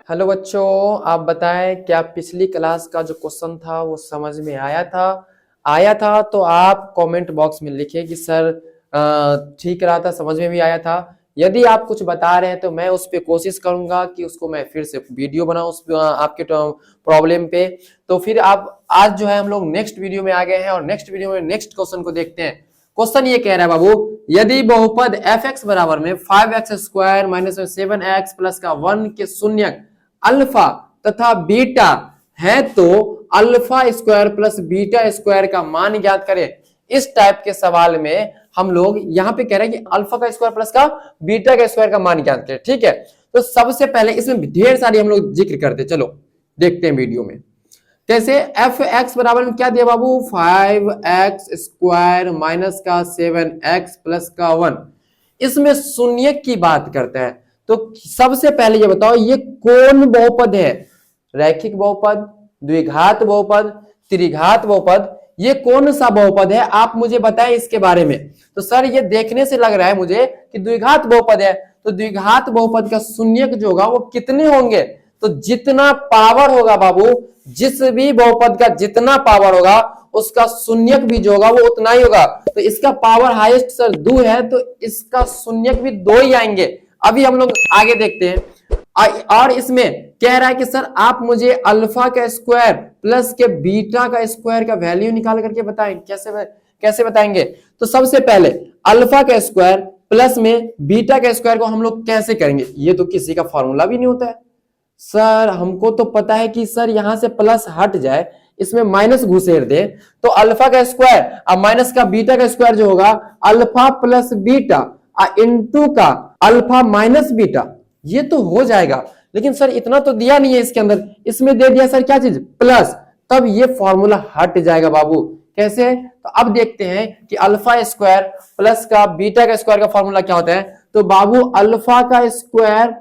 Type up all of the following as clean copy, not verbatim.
Hello बच्चों, आप बताएं क्या पिछली क्लास का जो क्वेश्चन था वो समझ में आया था तो आप कमेंट बॉक्स में लिखिए कि सर ठीक रहा था, समझ में भी आया था। यदि आप कुछ बता रहे हैं तो मैं उस पर कोशिश करूंगा कि उसको मैं फिर से वीडियो बनाऊं उस आपके प्रॉब्लम पे। तो फिर आप आज जो है हम लोग नेक्स्ट वीडियो में आ गए हैं और नेक्स्ट वीडियो में नेक्स्ट क्वेश्चन को देखते हैं। क्वेश्चन ये कह रहा है बाबू, यदि बहुपद एफ एक्स बराबर में 5x² माइनस 7x प्लस का 1 के शून्यक अल्फा तथा बीटा है तो alpha square plus beta square का मान ज्ञात करें। इस टाइप के सवाल में हम लोग यहाँ पे कह रहे हैं कि अल्फा का स्क्वायर प्लस का बीटा का स्क्वायर का मान ज्ञात करें। ठीक है, तो सबसे पहले इसमें ढेर सारी हम लोग जिक्र करते, चलो देखते हैं वीडियो में। जैसे एफ एक्स बराबर में क्या दिया बाबू, 5x² माइनस का 7x प्लस का 1। इसमें शून्य की बात करते हैं तो सबसे पहले ये बताओ ये कौन बहुपद है? रैखिक बहुपद, द्विघात बहुपद, त्रिघात बहुपद, ये कौन सा बहुपद है आप मुझे बताएं इसके बारे में। तो सर ये देखने से लग रहा है मुझे कि द्विघात बहुपद है। तो द्विघात बहुपद का शून्यक जो होगा वो कितने होंगे? तो जितना पावर होगा बाबू, जिस भी बहुपद का जितना पावर होगा उसका शून्यक भी जो होगा वो उतना ही होगा। तो इसका पावर हाईएस्ट सर 2 है तो इसका शून्यक भी 2 ही आएंगे। अभी हम लोग आगे देखते हैं और इसमें कह रहा है कि सर आप मुझे अल्फा का स्क्वायर प्लस के बीटा का स्क्वायर का वैल्यू निकाल करके बताएं। कैसे बताएंगे? तो सबसे पहले अल्फा का स्क्वायर प्लस में बीटा का स्क्वायर को हम लोग कैसे करेंगे? ये तो किसी का फॉर्मूला भी नहीं होता है सर। हमको तो पता है कि सर यहां से प्लस हट जाए, इसमें माइनस घुसेर दे तो अल्फा का स्क्वायर और माइनस का बीटा का स्क्वायर जो होगा अल्फा प्लस बीटा इनटू का अल्फा माइनस बीटा, ये तो हो जाएगा। लेकिन सर इतना तो दिया नहीं है इसके अंदर, इसमें दे दिया सर क्या चीज, प्लस, तब ये फॉर्मूला हट जाएगा बाबू। कैसे? तो अब देखते हैं कि अल्फा स्क्वायर प्लस का बीटा का स्क्वायर का फॉर्मूला क्या होता है। तो बाबू अल्फा का स्क्वायर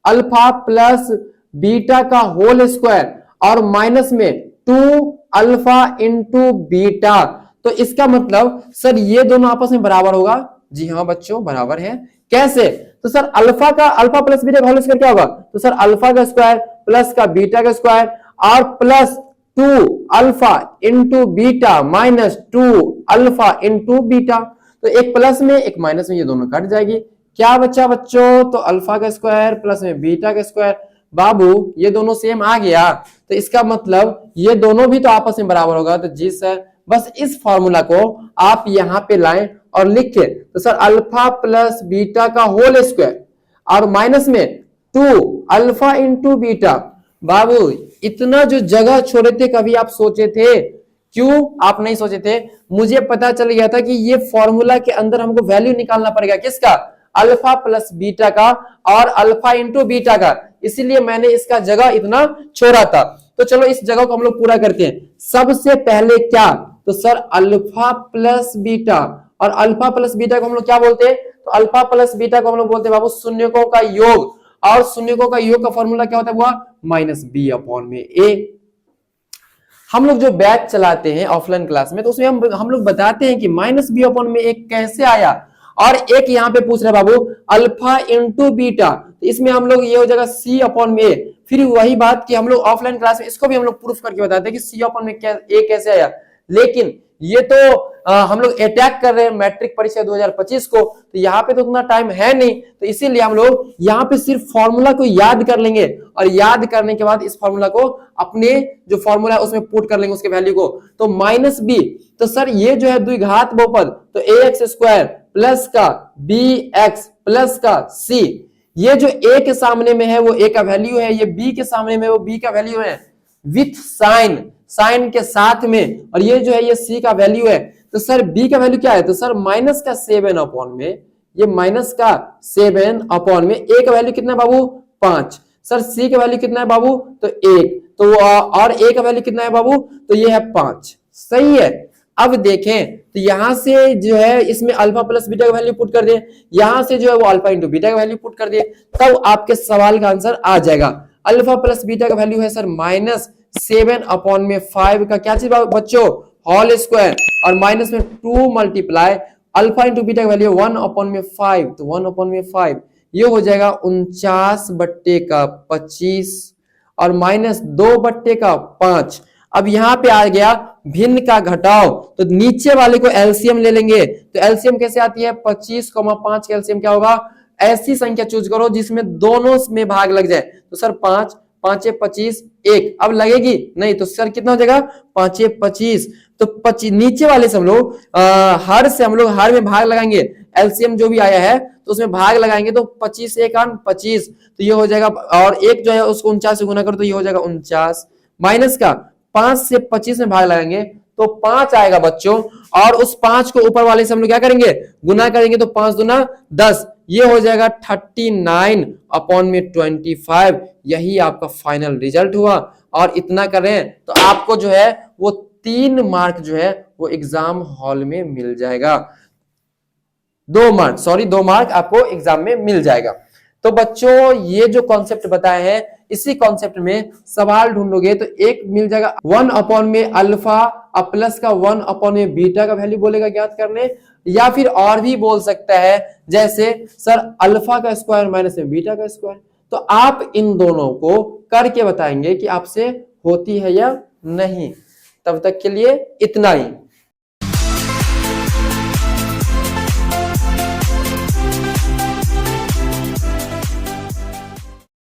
अल्फा प्लस बीटा का होल स्क्वायर और माइनस में 2 अल्फा इंटू बीटा। तो इसका मतलब सर ये दोनों आपस में बराबर होगा। जी हाँ बच्चों, बराबर है। कैसे? तो सर अल्फा प्लस बीटा का होल स्क्वायर क्या होगा? तो सर अल्फा का स्क्वायर प्लस का बीटा का स्क्वायर और plus 2 alpha into beta minus 2 alpha into beta. तो एक प्लस में एक माइनस में ये दोनों कट जाएगी। क्या बच्चा बच्चों? तो अल्फा का स्क्वायर प्लस में बीटा का स्क्वायर। बाबू ये दोनों सेम आ गया तो इसका मतलब ये दोनों भी तो आपस में बराबर होगा। तो जी सर, बस इस फॉर्मूला को आप यहां पे लाएं और लिखे। तो सर अल्फा प्लस बीटा का होल स्क्वायर और माइनस में 2 अल्फा इंटू बीटा। बाबू इतना जो जगह छोड़े थे कभी आप सोचे थे? क्यों आप नहीं सोचे थे? मुझे पता चल गया था कि ये फॉर्मूला के अंदर हमको वैल्यू निकालना पड़ेगा। किसका? अल्फा प्लस बीटा का और अल्फा इंटू बीटा का, इसीलिए मैंने इसका जगह इतना छोड़ा था। तो चलो इस जगह को हम लोग पूरा करते हैं। सबसे पहले क्या? तो सर अल्फा प्लस बीटा, और अल्फा प्लस बीटा को हम लोग क्या बोलते हैं? तो अल्फा प्लस बीटा को हम लोग बोलते हैं बाबू शून्यकों का योग, और शून्यकों का योग का फॉर्मूला क्या होता है? हुआ माइनस बी अपॉन में ए। हम लोग जो बैच चलाते हैं ऑफलाइन क्लास में तो उसमें हम लोग बताते हैं कि माइनस बी अपॉन में ए कैसे आया। और एक यहाँ पे पूछ रहे बाबू अल्फा इंटू बीटा, तो इसमें हम लोग ये हो जाएगा सी अपॉन में ए। फिर वही बात कि हम लोग ऑफलाइन क्लास में इसको भी हम लोग प्रूफ करके बताते हैं कि सी अपॉन में ए कैसे आया। लेकिन ये तो हम लोग अटैक कर रहे हैं मैट्रिक परीक्षा 2025 को, तो यहाँ पे तो उतना टाइम है नहीं, तो इसीलिए हम लोग यहाँ पे सिर्फ फॉर्मूला को याद कर लेंगे और याद करने के बाद इस फॉर्मूला को अपने जो फॉर्मूला है उसमें पुट कर लेंगे उसके वैल्यू को। तो माइनस बी, तो सर ये जो है द्विघात बहुपद, तो ए एक्स स्क्वायर प्लस का बी एक्स प्लस का सी, ये जो ए के सामने में है वो ए का वैल्यू है, ये बी के सामने में वो बी का वैल्यू है विथ साइन के साथ में, और ये जो है ये सी का वैल्यू है। तो सर बी का वैल्यू क्या है? तो सर माइनस का 7 अपॉन में, ये माइनस का 7 अपॉन में ए का वैल्यू कितना है बाबू? 5। सर सी का वैल्यू कितना है बाबू? तो 1। तो और ए का वैल्यू कितना है बाबू? तो ये है 5। सही है। अब देखें तो यहां से जो है इसमें अल्फा प्लस बीटा का वैल्यू पुट कर दे, यहां से जो है वो अल्फा इंटू बीटा का वैल्यू पुट कर दे, तब आपके सवाल का आंसर आ जाएगा। अल्फा प्लस बीटा का वैल्यू है सर माइनस 7 अपॉन में 5 का क्या चीज बच्चों? होल स्क्वायर, और माइनस में 2 मल्टीप्लाई अल्फा इंटू बीटा का वैल्यू 1 अपॉन में 5, तो 1 अपॉन में 5 ये हो जाएगा 49/25 और माइनस 2/5। अब यहाँ पे आ गया भिन्न का घटाव, तो नीचे वाले को एलसीएम ले लेंगे। तो एलसीएम कैसे आती है, 25,5 का एलसीएम क्या होगा, ऐसी संख्या चूज करो जिसमें दोनों में भाग लग जाए। तो सर 5 5 25 1, अब लगेगी नहीं, तो सर कितना हो जाएगा 5 25। तो 25 नीचे वाले से हम लोग हर से हम लोग हर में भाग लगाएंगे, एलसीएम जो भी आया है तो उसमें भाग लगाएंगे, तो 25 1 25, तो ये हो जाएगा, और एक जो है उसको 49 से गुना करो तो ये हो जाएगा 49, माइनस का 5 से 25 में भाग लगाएंगे तो 5 आएगा बच्चों, और उस 5 को ऊपर वाले से हम लोग क्या करेंगे, गुना करेंगे, तो 5 दूना 10, ये हो जाएगा 39/25। यही आपका फाइनल रिजल्ट हुआ। और इतना कर रहे हैं तो आपको जो है वो 3 मार्क जो है वो एग्जाम हॉल में मिल जाएगा। 2 मार्क आपको एग्जाम में मिल जाएगा। तो बच्चों ये जो कॉन्सेप्ट बताए हैं, इसी कॉन्सेप्ट में सवाल ढूंढोगे तो एक मिल जाएगा 1 में अल्फा प्लस का 1 में बीटा का वैल्यू बोलेगा ज्ञात करने, या फिर और भी बोल सकता है जैसे सर अल्फा का स्क्वायर माइनस में बीटा का स्क्वायर। तो आप इन दोनों को करके बताएंगे कि आपसे होती है या नहीं। तब तक के लिए इतना ही।